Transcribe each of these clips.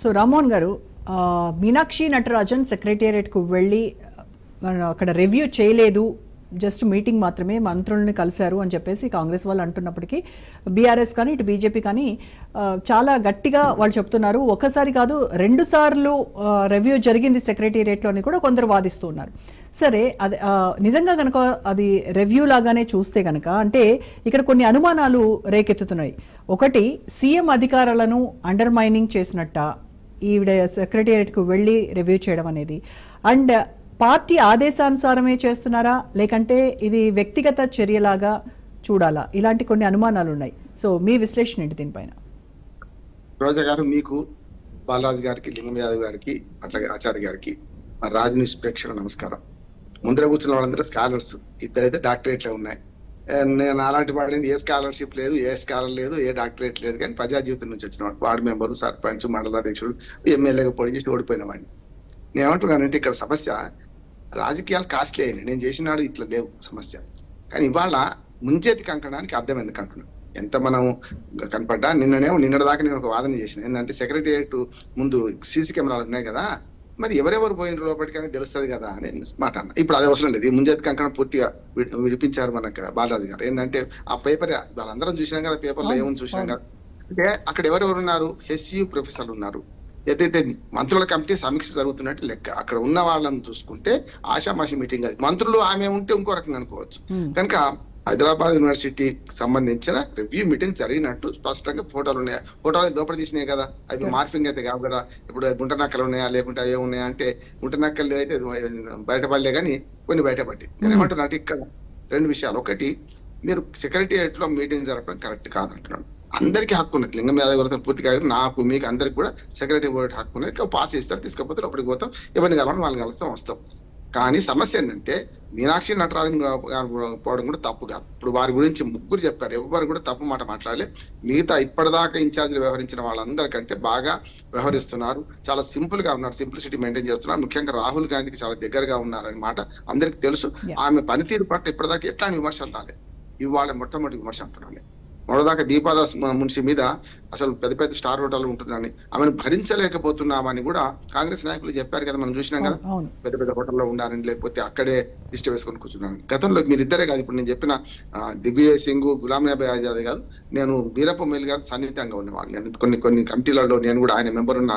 So Rammohan గారు, మీనాక్షి నటరాజన్ సెక్రటేరియట్కు వెళ్ళి అక్కడ రివ్యూ చేయలేదు, జస్ట్ మీటింగ్ మాత్రమే, మంత్రుల్ని కలిశారు అని చెప్పేసి కాంగ్రెస్ వాళ్ళు అంటున్నప్పటికీ బీఆర్ఎస్ కానీ ఇటు బీజేపీ కానీ చాలా గట్టిగా వాళ్ళు చెప్తున్నారు. ఒకసారి కాదు 2 సార్లు రివ్యూ జరిగింది సెక్రటేరియట్లో అని కూడా కొందరు వాదిస్తూ ఉన్నారు. సరే, అది నిజంగా కనుక అది రివ్యూ లాగానే చూస్తే కనుక అంటే ఇక్కడ కొన్ని అనుమానాలు రేకెత్తుతున్నాయి. ఒకటి, సీఎం అధికారాలను అండర్ మైనింగ్ చేసినట్ట ఈవిడ సెక్రటేరియట్కు వెళ్ళి రివ్యూ చేయడం అనేది, అండ్ పార్టీ ఆదేశానుసారమే చేస్తున్నారా లేకంటే ఇది వ్యక్తిగత చర్యలాగా చూడాలా, ఇలాంటి కొన్ని అనుమానాలు ఉన్నాయి. సో మీ విశ్లేషణ ఏంటి దీనిపైన? రోజా గారు, మీకు, బాలరాజు గారికి, లింగం యాదవ్ గారికి, అట్లాగే ఆచార్య గారికి, రాజు న్యూస్ ప్రేక్షకుల నమస్కారం. ముందర కూర్చున్న వాళ్ళందరూ స్కాలర్స్, ఇద్దరైతే డాక్టరేట్లే ఉన్నాయి. నేను అలాంటి వాడిని ఏ స్కాలర్షిప్ లేదు, ఏ స్కాలర్ లేదు, ఏ డాక్టరేట్ లేదు, కానీ ప్రజా జీవితం నుంచి వచ్చిన వాడు, వార్డు మెంబరు, సర్పంచ్, మండలాధ్యక్షుడు, ఎమ్మెల్యేగా పొడి చేసి ఓడిపోయిన వాడిని. నేను ఏమంటున్నానంటే ఇక్కడ సమస్య రాజకీయాలు కాస్ట్లీ అయినాయి. నేను చేసినాడు ఇట్లా లేవు సమస్య. కానీ ఇవాళ ముంచేతి కంకడానికి అర్థం ఎందుకు అంటున్నాను. ఎంత మనం కనపడ్డా నిన్నటి దాకా నేను ఒక వాదన చేసిన ఏంటంటే, సెక్రటేరియట్ ముందు సీసీ కెమెరాలు ఉన్నాయి కదా, మరి ఎవరెవరు పోయిన లోపలికైనా తెలుస్తుంది కదా అని మాట అన్న. ఇప్పుడు అది అవసరం లేదు. ఈ ముంజేతి కంకణం పూర్తిగా విడిపించారు మనకు బాలరాజు గారు. ఏంటంటే ఆ పేపర్ వాళ్ళందరం చూసినాం కదా, పేపర్లో ఏముంది చూసినాం కదా. అంటే అక్కడ ఎవరెవరు ఉన్నారు? హెచ్యు ప్రొఫెసర్లు ఉన్నారు. ఏదైతే మంత్రుల కమిటీ సమీక్ష జరుగుతున్నట్టు లెక్క. అక్కడ ఉన్న వాళ్ళని చూసుకుంటే ఆషామాషి మీటింగ్ అది. మంత్రులు ఆమె ఉంటే ఇంకో రకంగా అనుకోవచ్చు. కనుక హైదరాబాద్ యూనివర్సిటీ సంబంధించిన రివ్యూ మీటింగ్ జరిగినట్టు స్పష్టంగా ఫోటోలు ఉన్నాయి. ఫోటోలు లోపల తీసినాయి కదా, అవి మార్ఫింగ్ అయితే కావు కదా. ఇప్పుడు గుంట నక్కలు ఉన్నాయా లేకుంటే అవి ఉన్నాయా అంటే, గుంట నక్కలు అయితే బయటపడలే కానీ కొన్ని బయటపడ్డాయి. నేను ఏమంటున్నా అంటే ఇక్కడ 2 విషయాలు. ఒకటి, మీరు సెక్రటేరియట్ లో మీటింగ్ జరపడం కరెక్ట్ కాదంటున్నాను. అందరికీ హక్కు ఉన్నది. లింగం యాదవ్ గారితో పూర్తిగా నాకు, మీకు అందరికి కూడా సెక్రటరీ బోర్డు హక్కు ఉన్నది. పాస్ ఇస్తారు, తీసుకపోతే అప్పటికి పోతాం, ఎవరిని కలవడం వాళ్ళని కలుస్తాం, వస్తాం. కానీ సమస్య ఏంటంటే మీనాక్షి నటరాజన్ పోవడం కూడా తప్పు కాదు. ఇప్పుడు వారి గురించి ముగ్గురు చెప్పారు, ఎవరు కూడా తప్పు మాట మాట్లాడలే. మిగతా ఇప్పటిదాకా ఇన్ఛార్జీలు వ్యవహరించిన వాళ్ళందరికంటే బాగా వ్యవహరిస్తున్నారు. చాలా సింపుల్ గా ఉన్నారు, సింప్లిసిటీ మెయింటైన్ చేస్తున్నారు. ముఖ్యంగా రాహుల్ గాంధీకి చాలా దగ్గరగా ఉన్నారని మాట అందరికి తెలుసు. ఆమె పనితీరు పట్ల ఇప్పటిదాకా ఎట్లాంటి విమర్శలు రాలే. ఇవాళ మొట్టమొదటి విమర్శ అంటున్నాను. మొదటిదాకా దీపాదాస్ మున్షి మీద అసలు పెద్ద పెద్ద స్టార్ హోటల్ ఉంటుందని, ఆమెను భరించలేకపోతున్నామని కూడా కాంగ్రెస్ నాయకులు చెప్పారు కదా, మనం చూసినాం కదా. పెద్ద పెద్ద హోటల్లో ఉండాలని, లేకపోతే అక్కడే లిస్ట్ వేసుకొని కూర్చున్నాను. గతంలో మీరిద్దరే కాదు, ఇప్పుడు నేను చెప్పిన దిగ్విజయ్ సింగ్, గులాం నబీ ఆజాద్ కాదు, నేను వీరప్ప మొయిలీ గారు సన్నిహితంగా ఉన్నవాళ్ళు. నేను కొన్ని కమిటీలలో నేను కూడా ఆయన మెంబర్ ఉన్న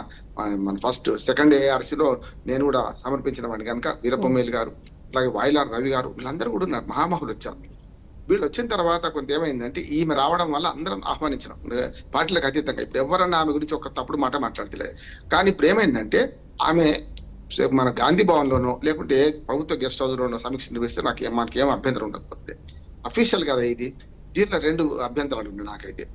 మన ఫస్ట్ సెకండ్ ఏఆర్సీలో నేను కూడా సమర్పించిన వాడిని. కనుక వీరప్ప మొయిలీ గారు, అలాగే వాయిలార్ రవి గారు, వీళ్ళందరూ కూడా మహామహులు వచ్చారు. వీళ్ళు వచ్చిన తర్వాత కొంత ఏమైందంటే, ఈమె రావడం వల్ల అందరం ఆహ్వానించినాం పార్టీలకు అతీతంగా. ఇప్పుడు ఎవరన్నా ఆమె గురించి ఒక తప్పుడు మాట మాట్లాడతలేదు. కానీ ఇప్పుడు ఏమైందంటే, ఆమె మన గాంధీ భవన్ లోనో లేకుంటే ప్రభుత్వ గెస్ట్ హౌస్ లోనో సమీక్ష నిర్వహిస్తే మనకేం అభ్యంతరం ఉండకపోతే, అఫీషియల్ కదా ఇది. దీంట్లో 2 అభ్యంతరాలు ఉన్నాయి నాకైతే.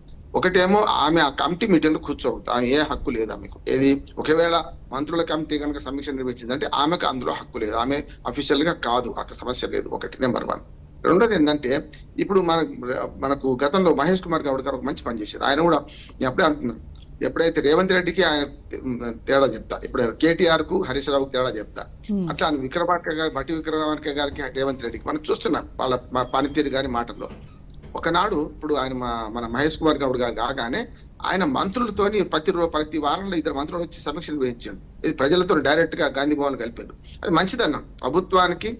ఒకటేమో ఆమె ఆ కమిటీ మీటింగ్ లో కూర్చోవద్దు, ఆమె ఏ హక్కు లేదు ఆమెకు. ఏది, ఒకవేళ మంత్రుల కమిటీ కనుక సమీక్ష నిర్వహించిందంటే ఆమెకు అందులో హక్కు లేదు, ఆమె అఫీషియల్ గా కాదు, అక్కడ సమస్య లేదు. ఒకటి, నెంబర్ 1. రెండోది ఏంటంటే, ఇప్పుడు మనకు గతంలో మహేష్ కుమార్ గౌడ్ గారు ఒక మంచి పని చేశారు. ఆయన కూడా నేను అప్పుడే అంటున్నాను, ఎప్పుడైతే రేవంత్ రెడ్డికి ఆయన తేడా చెప్తా, ఇప్పుడు కేటీఆర్ కు హరీష్ రావుకు తేడా చెప్తా, అట్లా విక్రమార్క గారు, బట్టి విక్రమార్క గారికి రేవంత్ రెడ్డికి మనం చూస్తున్నాం వాళ్ళ పనితీరు గారి మాటల్లో. ఒకనాడు ఇప్పుడు ఆయన మన మహేష్ కుమార్ గౌడ్ గారు కాగానే ఆయన మంత్రులతోని ప్రతి వారంలో 2 మంత్రులు వచ్చి సమీక్ష నిర్వహించాడు. ఇది ప్రజలతో డైరెక్ట్ గా గాంధీ భవన్ కలిపారు. అది మంచిదన్నాం. ప్రభుత్వానికి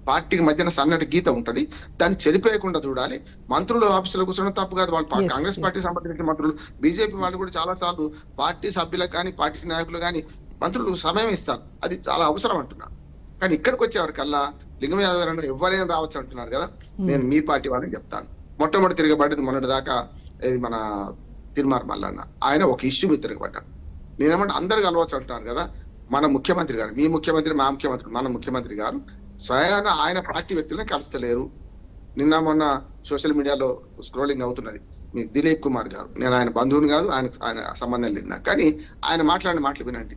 పార్టీకి మధ్యన సన్నటి గీత ఉంటది, దాన్ని చెరిపేయకుండా చూడాలి. మంత్రులు ఆఫీసులో కూర్చోవడం తప్పు కాదు. వాళ్ళు కాంగ్రెస్ పార్టీ సంబంధించిన మంత్రులు, బీజేపీ వాళ్ళు కూడా చాలా సార్లు పార్టీ సభ్యులకు కానీ పార్టీ నాయకులు కానీ మంత్రులు సమయం ఇస్తారు, అది చాలా అవసరం అంటున్నారు. కానీ ఇక్కడికి వచ్చేవారికల్లా లింగం యాదవ్ గారు ఎవరైనా రావచ్చు అంటున్నారు కదా. నేను మీ పార్టీ వాళ్ళని చెప్తాను. మొట్టమొదటి తిరగబడ్డది మొన్నటి దాకా మన తిరుమల మల్లన్న, ఆయన ఒక ఇష్యూ మీద తిరగబడ్డారు. నేనేమంటే అందరు కలవచ్చు అంటున్నారు కదా. మన ముఖ్యమంత్రి గారు, మీ ముఖ్యమంత్రి, మా ముఖ్యమంత్రి, మన ముఖ్యమంత్రి గారు స్వయంగా ఆయన పార్టీ వ్యక్తులనే కలుస్తలేరు. నిన్న మొన్న సోషల్ మీడియాలో స్క్రోలింగ్ అవుతున్నది, మీ దిలీప్ కుమార్ గారు, నేను ఆయన బంధువుని కాదు, ఆయన సంబంధం లేదు, కానీ ఆయన మాట్లాడిన మాటలు వినండి.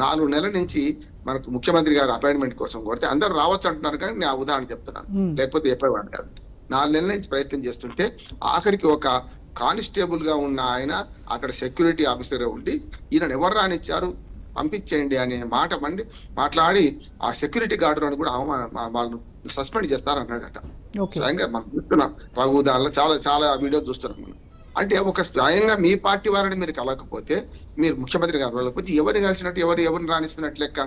4 నెలల నుంచి మనకు ముఖ్యమంత్రి గారు అపాయింట్మెంట్ కోసం కోరితే అందరూ రావచ్చు అంటున్నారు, కానీ నేను ఉదాహరణ చెప్తున్నాను, లేకపోతే చెప్పేవాడు కాదు. 4 నెలల నుంచి ప్రయత్నం చేస్తుంటే ఆఖరికి ఒక కానిస్టేబుల్ గా ఉన్న ఆయన అక్కడ సెక్యూరిటీ ఆఫీసర్ ఉండి, ఈయన ఎవరు రానిచ్చారు, పంపించేయండి అనే మాట మాట్లాడి ఆ సెక్యూరిటీ గార్డులను కూడా వాళ్ళు సస్పెండ్ చేస్తారన్నాడట. స్వయంగా మనం చూస్తున్నాం, రఘుదాన్లో చాలా చాలా వీడియోస్ చూస్తున్నాం మనం. అంటే ఒక స్వయంగా మీ పార్టీ వారిని మీరు కలగకపోతే, మీరు ముఖ్యమంత్రి గారు వెళ్ళకపోతే ఎవరిని కలిసినట్టు, ఎవరిని రాణిస్తున్నట్టు లెక్క.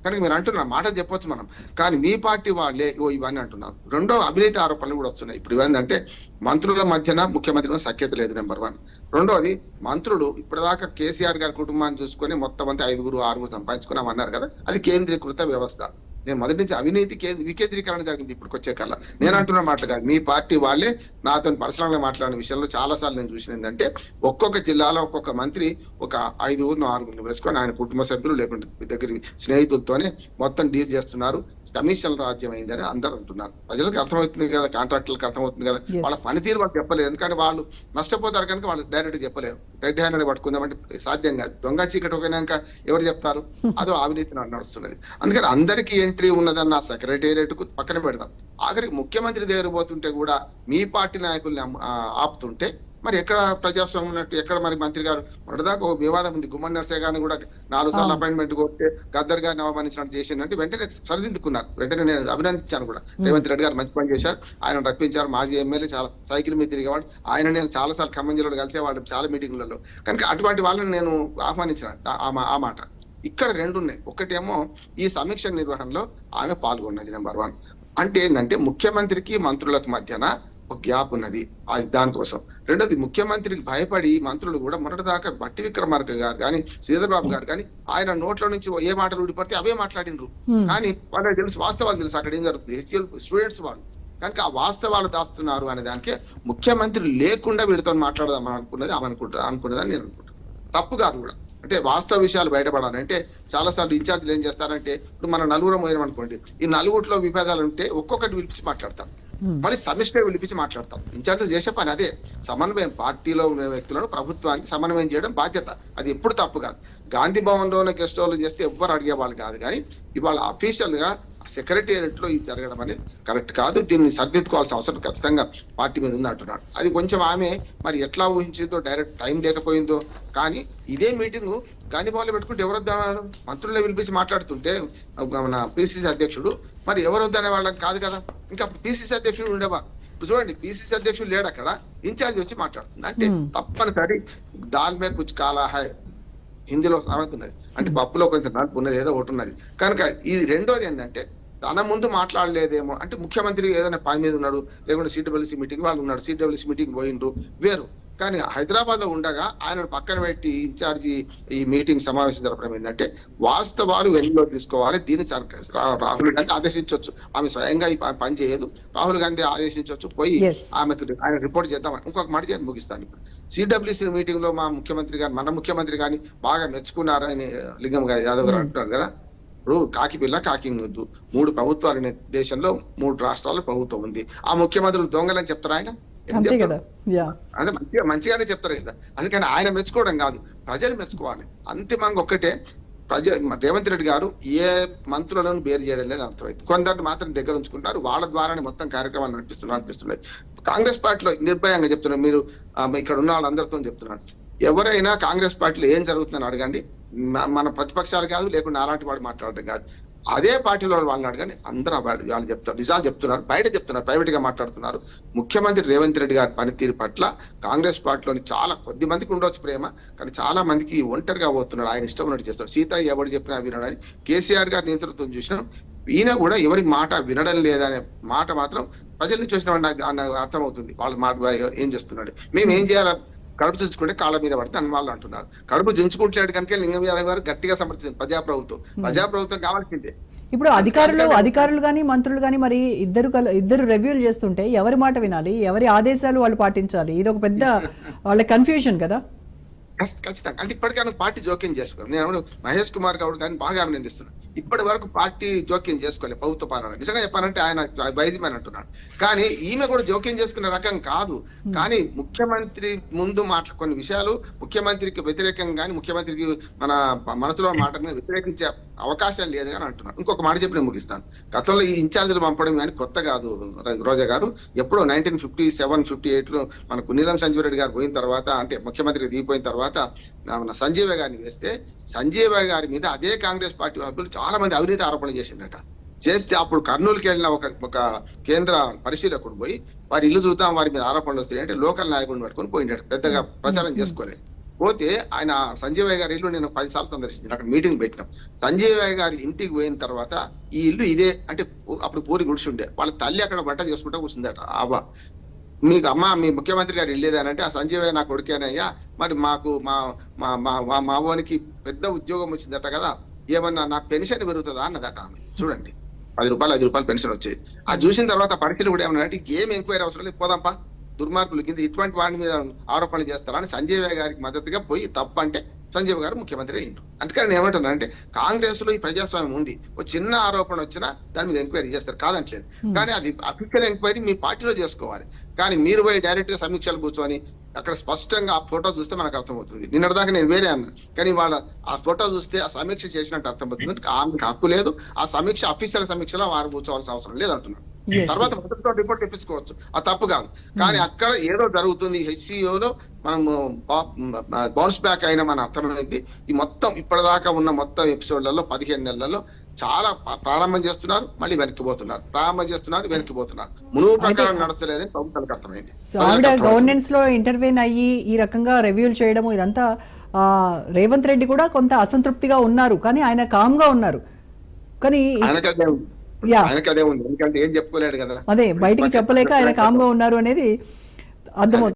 కనుక మీరు అంటున్నారు, మాట చెప్పొచ్చు మనం, కానీ మీ పార్టీ వాళ్ళే ఇవన్నీ అంటున్నారు. రెండో అవినీతి ఆరోపణలు కూడా వస్తున్నాయి. ఇప్పుడు ఇవన్నీ మంత్రుల మధ్యన ముఖ్యమంత్రిలో సఖ్యత లేదు, నెంబర్ 1. రెండోది, మంత్రులు ఇప్పటిదాకా కేసీఆర్ గారి కుటుంబాన్ని చూసుకొని మొత్తం అంతా 5-6 సంపాదించుకున్నామన్నారు కదా, అది కేంద్రీకృత వ్యవస్థ. నేను మొదటి నుంచి అవినీతి వికేంద్రీకరణ జరిగింది. ఇప్పుడు వచ్చే కల్లా నేను అంటున్న మాటలు కాదు, మీ పార్టీ వాళ్ళే నాతో పర్సనల్ గా మాట్లాడిన విషయంలో చాలా సార్లు నేను చూసిన ఏంటంటే, ఒక్కొక్క జిల్లాలో ఒక్కొక్క మంత్రి ఒక 5-6 వేసుకొని ఆయన కుటుంబ సభ్యులు లేకుంటే దగ్గర స్నేహితులతోనే మొత్తం డీల్ చేస్తున్నారు. కమిషన్ రాజ్యం అయిందని అందరూ అంటున్నారు. ప్రజలకు అర్థమవుతుంది కదా, కాంట్రాక్టర్లకు అర్థమవుతుంది కదా, వాళ్ళ పనితీరు వాళ్ళు చెప్పలేరు. ఎందుకంటే వాళ్ళు నష్టపోతారు కనుక వాళ్ళు డైరెక్ట్ చెప్పలేరు. రెడ్ హ్యాండ్ పట్టుకుందామంటే సాధ్యం కాదు. దొంగ చీకటి ఒకనాక ఎవరు చెప్తారు? అదో అవినీతి నడుస్తున్నది. అందుకని అందరికీ ఎంట్రీ ఉన్నదన్న సెక్రటేరియట్ కు పక్కన పెడతాం. ఆఖరికి ముఖ్యమంత్రి దగ్గర పోతుంటే కూడా మీ పార్టీ నాయకుల్ని ఆపుతుంటే మరి ఎక్కడ ప్రజాస్వామ్యం ఉన్నట్టు? ఎక్కడ మరి మంత్రి గారు మొదటిదాకా ఒక వివాదం ఉంది, గుమ్మన్ నర్సే గారిని కూడా 4 సార్లు అపాయింట్మెంట్ కొట్టే గద్దర్ గారిని అవమానించినట్టు చేసిందంటే వెంటనే సరిదిద్దుకున్నారు. వెంటనే నేను అభినందించాను కూడా. రేవంత్ రెడ్డి గారు మంచి పని చేశారు, ఆయన రప్పించారు. మాజీ ఎమ్మెల్యే చాలా సైకిల్ మీద తిరిగేవాడు, ఆయన నేను చాలా సార్లు ఖమ్మం జిల్లాలో కలిసేవాడు చాలా మీటింగ్లలో. కనుక అటువంటి వాళ్ళని నేను ఆహ్వానించిన ఆ మాట. ఇక్కడ 2 ఉన్నాయి. ఒకటేమో ఈ సమీక్ష నిర్వహణలో ఆమె పాల్గొన్నది, నెంబర్ 1. అంటే ఏంటంటే ముఖ్యమంత్రికి మంత్రులకు మధ్యన ఒక గ్యాప్ ఉన్నది, అది దానికోసం. రెండోది, ముఖ్యమంత్రికి భయపడి మంత్రులు కూడా మొదటిదాకా బట్టి విక్రమార్క గారు కానీ శ్రీధర్ బాబు గారు కానీ ఆయన నోట్ల నుంచి ఏ మాటలు ఊడిపడితే అవే మాట్లాడినరు. కానీ వాళ్ళకి తెలుసు, వాస్తవాలు తెలుసు అక్కడ ఏం జరుగుతుంది. హెచ్ఎల్ స్టూడెంట్స్ వాళ్ళు కనుక ఆ వాస్తవాలు దాస్తున్నారు అనే దానికి ముఖ్యమంత్రి లేకుండా వీడితో మాట్లాడదాం అనుకున్నది ఆమె అనుకున్నదని నేను అనుకుంటున్నాను. తప్పు కాదు కూడా. అంటే వాస్తవ విషయాలు బయటపడాలంటే చాలా సార్లు ఇన్ఛార్జీలు ఏం చేస్తారంటే, ఇప్పుడు మనం 4 పోయాం అనుకోండి, ఈ 4 విభేదాలు ఉంటే ఒక్కొక్కటి పిలిపించి మాట్లాడతాం, మరి సమిష్టిగా పిలిపించి మాట్లాడతాం. ఇన్ఛార్జీలు చేసే పని అదే, సమన్వయం. పార్టీలో ఉన్న వ్యక్తులను ప్రభుత్వానికి సమన్వయం చేయడం బాధ్యత. అది ఎప్పుడు తప్పు కాదు. గాంధీ భవన్ లోనే గెస్ట్ హౌస్ చేస్తే ఎవ్వరు అడిగేవాళ్ళు కాదు. కానీ ఇవాళ అఫీషియల్ గా సెక్రటేరియట్ లో ఇది జరగడం అనేది కరెక్ట్ కాదు. దీన్ని సరిదిద్దుకోవాల్సిన అవసరం ఖచ్చితంగా పార్టీ మీద ఉంది అంటున్నాడు. అది కొంచెం ఆమె మరి ఎట్లా ఊహించిందో, డైరెక్ట్ టైం లేకపోయిందో. కానీ ఇదే మీటింగ్ గాంధీ భవన్ లో పెట్టుకుంటే ఎవరు వద్దన్నారు? మంత్రులే పిలిపించి మాట్లాడుతుంటే మన పిసిసి అధ్యక్షుడు మరి ఎవరు వద్దనే వాళ్ళకి కాదు కదా. ఇంకా పిసిసి అధ్యక్షుడు ఉండేవా? ఇప్పుడు చూడండి, పిసిసి అధ్యక్షుడు లేడు అక్కడ, ఇన్ఛార్జ్ వచ్చి మాట్లాడుతుంది. అంటే తప్పనిసరి దాల్ మే కుచ్ కాలా హై, హిందీలో సామెత ఉన్నది. అంటే పప్పులో కొంచెం నలుపు ఉన్నది, ఏదో ఒకటి ఉన్నది. కనుక ఇది రెండోది ఏంటంటే, తన ముందు మాట్లాడలేదేమో అంటే, ముఖ్యమంత్రి ఏదైనా పని మీద ఉన్నాడు, లేకుంటే సిడబ్ల్యూసీ మీటింగ్ వాళ్ళు ఉన్నాడు, సిడబ్ల్యూసీ మీటింగ్ పోయిండ్రు వేరు. కానీ హైదరాబాద్ లో ఉండగా ఆయన పక్కన పెట్టి ఇన్ఛార్జి ఈ మీటింగ్ సమావేశం జరపడం ఏంటంటే, వాస్తవాలు వెలుగులో తీసుకోవాలి. దీన్ని రాహుల్ గాంధీ ఆదేశించవచ్చు. ఆమె స్వయంగా ఈ పని చేయదు, రాహుల్ గాంధీ ఆదేశించవచ్చు. పోయి ఆమెకు ఆయన రిపోర్ట్ చేద్దామని. ఇంకొక మాట చేసి ముగిస్తాను. ఇప్పుడు సిడబ్ల్యూసీ మీటింగ్ లో మన ముఖ్యమంత్రి గాని బాగా మెచ్చుకున్నారు అని లింగం యాదవ్ గారు అంటున్నారు కదా. ఇప్పుడు కాకి పిల్ల కాకి ముద్దు, 3 ప్రభుత్వాలు దేశంలో 3 రాష్ట్రాల్లో ప్రభుత్వం ఉంది. ఆ ముఖ్యమంత్రులు దొంగలని చెప్తారు ఆయన? అదే మంచిగానే చెప్తారు కదా. అందుకని ఆయన మెచ్చుకోవడం కాదు, ప్రజలు మెచ్చుకోవాలి. అంతిమంగా ఒక్కటే, రేవంత్ రెడ్డి గారు ఏ మంత్రులను బేరు చేయడం లేదు అర్థమైంది. కొందరు మాత్రం దగ్గర ఉంచుకుంటారు, వాళ్ళ ద్వారానే మొత్తం కార్యక్రమాలు అనిపిస్తున్నాయి. కాంగ్రెస్ పార్టీలో నిర్భయంగా చెప్తున్నారు, మీరు ఇక్కడ ఉన్న వాళ్ళందరితో చెప్తున్నారు, ఎవరైనా కాంగ్రెస్ పార్టీలో ఏం జరుగుతుందని అడగండి. మన ప్రతిపక్షాలు కాదు, లేకుండా అలాంటి వాడు మాట్లాడడం కాదు. అదే పార్టీలో వాళ్ళని అడగండి, అందరూ వాళ్ళు చెప్తారు, నిజాలు చెప్తున్నారు, బయట చెప్తున్నారు, ప్రైవేట్ గా మాట్లాడుతున్నారు. ముఖ్యమంత్రి రేవంత్ రెడ్డి గారి పనితీరు పట్ల కాంగ్రెస్ పార్టీలోని చాలా కొద్ది మందికి ఉండొచ్చు ప్రేమ, కానీ చాలా మందికి ఒంటరిగా పోతున్నాడు. ఆయన ఇష్టం ఉన్నట్టు చేస్తాడు. సీత ఎవరు చెప్పినా వినడని కేసీఆర్ గారి నేతృత్వం చూసినాం. ఈయన కూడా ఎవరి మాట వినడం లేదనే మాట మాత్రం ప్రజల నుంచి వచ్చిన అర్థమవుతుంది. వాళ్ళ మాట ఏం చేస్తున్నాడు, మేము ఏం చేయాలి, కడుపు చుంచుకుంటే కాళ్ళ మీద పడితే అని వాళ్ళు అంటున్నారు. కడుపు చుంచుకుంటలేడు కనుక లింగం యాదవ్ గారు గట్టిగా సమర్థించారు. ప్రజాప్రభుత్వం కావాల్సిందే. ఇప్పుడు అధికారులు కానీ మంత్రులు కానీ మరి ఇద్దరు రివ్యూలు చేస్తుంటే ఎవరి మాట వినాలి, ఎవరి ఆదేశాలు వాళ్ళు పాటించాలి? ఇది ఒక పెద్ద వాళ్ళ కన్ఫ్యూజన్ కదా. ఖచ్చితంగా. అంటే ఇప్పటికైనా పార్టీ జోక్యం చేసుకోవాలి. నేను మహేష్ కుమార్ గౌడ్ కానీ బాగా అభినందిస్తున్నాను. ఇప్పటి వరకు పార్టీ జోక్యం చేసుకోలేదు ప్రభుత్వ పాలన. నిజంగా చెప్పాలంటే ఆయన వైజ్మెన్ అంటున్నాడు. కానీ ఈమె కూడా జోక్యం చేసుకునే రకం కాదు. కానీ ముఖ్యమంత్రి ముందు కొన్ని విషయాలు ముఖ్యమంత్రికి వ్యతిరేకంగా కానీ ముఖ్యమంత్రికి మన మనసులో మాటని వ్యతిరేకించే అవకాశం లేదు అని అంటున్నాను. ఇంకొక మాట చెప్పి నేను ముగిస్తాను. గతంలో ఈ ఇన్ఛార్జీలు పంపడం కానీ కొత్త కాదు రోజా గారు. ఎప్పుడో 1957-58లో మనకు నీలం సంజీవ్ రెడ్డి గారు పోయిన తర్వాత, అంటే ముఖ్యమంత్రికి దిగిపోయిన తర్వాత సంజీవ గారిని వేస్తే, సంజీవ గారి మీద అదే కాంగ్రెస్ పార్టీ సభ్యులు చాలా మంది అవినీతి ఆరోపణలు చేసిందట. చేస్తే అప్పుడు కర్నూలుకి వెళ్ళిన ఒక కేంద్ర పరిశీలకుడు పోయి వారి ఇల్లు చూద్దాం, వారి మీద ఆరోపణలు వస్తాయి అంటే లోకల్ నాయకుడిని పట్టుకొని పోయినాడు, పెద్దగా ప్రచారం చేసుకోలేదు. పోతే ఆయన సంజయ్ గారి ఇల్లు నేను 10 సార్లు సందర్శించాను, అక్కడ మీటింగ్ పెట్టినాం. సంజయ్ గారి ఇంటికి పోయిన తర్వాత ఈ ఇల్లు ఇదే అంటే అప్పుడు పూరి గుడిచుండే, వాళ్ళ తల్లి అక్కడ వంట చేసుకుంటూ కూర్చుందట. అవ్వ మీకు అమ్మ మీ ముఖ్యమంత్రి గారు వెళ్ళేదానంటే ఆ సంజయ్ నా కొడుకేనయ్యా, మరి మాకు మా మా మా మావోనికి పెద్ద ఉద్యోగం వచ్చిందట కదా, ఏమన్నా నా పెన్షన్ పెరుగుతుందా అన్నదట ఆమె. చూడండి, 10 రూపాయలు 5 రూపాయలు పెన్షన్ వచ్చేది. అది చూసిన తర్వాత పరిస్థితులు కూడా ఏమన్నా అంటే ఏం ఎంక్వైరీ అవసరం లేదు, పోదాంపా దుర్మార్గులు కింద ఇటువంటి వాడి మీద ఆరోపణలు చేస్తారా అని సంజయ్ గారికి మద్దతుగా పోయి తప్పు అంటే సంజయ్ గారు ముఖ్యమంత్రి అయ్యిండు. అందుకని నేను ఏమంటున్నా అంటే కాంగ్రెస్ లో ఈ ప్రజాస్వామ్యం ఉంది, ఒక చిన్న ఆరోపణ వచ్చినా దాని మీద ఎంక్వైరీ చేస్తారు, కాదంటలేదు. కానీ అది అఫీషియల్ ఎంక్వైరీ మీ పార్టీలో చేసుకోవాలి. కానీ మీరు పోయి డైరెక్ట్ గా సమీక్షలు కూర్చొని అక్కడ స్పష్టంగా ఆ ఫోటో చూస్తే మనకు అర్థమవుతుంది. నిన్నటిదాకా నేను వేరే అన్నా, కానీ వాళ్ళ ఆ ఫోటో చూస్తే ఆ సమీక్ష చేసినట్టు అర్థమవుతుంది. ఆమెకు హక్కు లేదు, ఆ సమీక్ష అఫీషియల్ సమీక్షలో వారు కూర్చోవాల్సిన అవసరం లేదు అంటున్నాను. తర్వాత మొదటితో రిపోర్ట్ తెప్పించుకోవచ్చు, అది తప్పు కాదు. కానీ అక్కడ ఏదో జరుగుతుంది, హెచ్సిఓలో మనం బౌన్స్ బ్యాక్ అయినా మన అర్థమైంది. ఈ మొత్తం ఇప్పటిదాకా ఉన్న మొత్తం ఎపిసోడ్లలో 15 నెలల్లో చాలా ప్రారంభం చేస్తున్నారు, మళ్ళీ వెనక్కిపోతున్నారు, ప్రారంభం చేస్తున్నారు, వెనక్కిపోతున్నారు. మునుగు ప్రకారం నడుస్తలేదని ప్రభుత్వానికి అర్థమైంది. సో ఆవిడ గవర్నెన్స్ లో ఇంటర్వ్యూన్ అయ్యి ఈ రకంగా రివ్యూలు చేయడము ఇదంతా రేవంత్ రెడ్డి కూడా కొంత అసంతృప్తిగా ఉన్నారు, కానీ ఆయన కామ్ గా ఉన్నారు. కానీ ఆయనకదే ఉంది, ఎందుకంటే ఏం చెప్పుకోలేడు కదా, అదే బయటికి చెప్పలేక ఆయన కామ్ గా ఉన్నారు అనేది అర్థమవుతుంది.